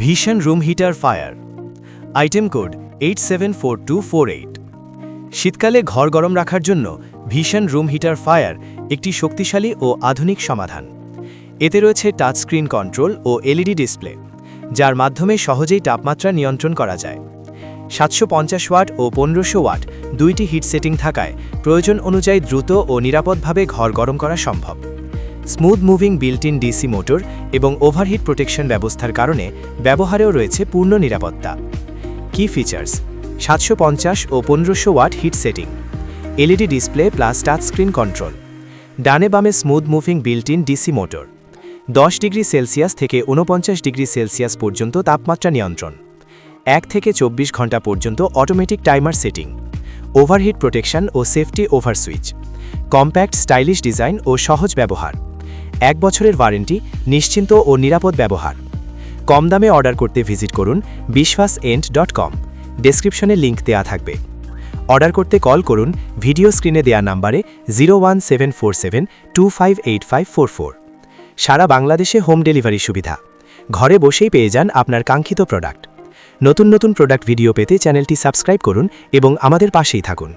ভীষণ room heater fire, item code 874248। শীতকালে ঘর গরম রাখার জন্য ভীষণ রুম হিটার ফায়ার একটি শক্তিশালী ও আধুনিক সমাধান। এতে রয়েছে টাচ স্ক্রিন কন্ট্রোল ও এলইডি ডিসপ্লে, যার মাধ্যমে সহজেই তাপমাত্রা নিয়ন্ত্রণ করা যায়। 750 ওয়াট ও 1500 ওয়াট দুইটি হিট সেটিং থাকায় প্রয়োজন অনুযায়ী দ্রুত ও নিরাপদভাবে ঘর গরম করা সম্ভব। Smooth moving built in DC motor এবং ওভারহিট প্রোটেকশন ব্যবস্থার কারণে ব্যবহারেও রয়েছে পূর্ণ নিরাপত্তা। কি ফিচার্স: 750 ও 1500 watt heat setting, LED display plus touch screen control, ডানে বামে smooth moving built in DC motor, 10 degree Celsius থেকে 49 ডিগ্রি সেলসিয়াস পর্যন্ত তাপমাত্রা নিয়ন্ত্রণ, 1 থেকে 24 ঘন্টা পর্যন্ত automatic timer setting, overheat protection ও safety over switch, compact stylish design ও সহজ ব্যবহার, 1 বছরের ওয়ারেন্টি, নিশ্চিন্ত ও নিরাপদ ব্যবহার। কম দামে অর্ডার করতে ভিজিট করুন bishwasent.com, ডেসক্রিপশনে লিংক দেয়া থাকবে। অর্ডার করতে কল করুন ভিডিও স্ক্রিনে দেয়া নাম্বারে 01747258544। সারা বাংলাদেশে হোম ডেলিভারি সুবিধা, ঘরে বসেই পেয়ে যান আপনার কাঙ্ক্ষিত প্রোডাক্ট। নতুন নতুন প্রোডাক্ট ভিডিও পেতে চ্যানেলটি সাবস্ক্রাইব করুন এবং আমাদের পাশেই থাকুন।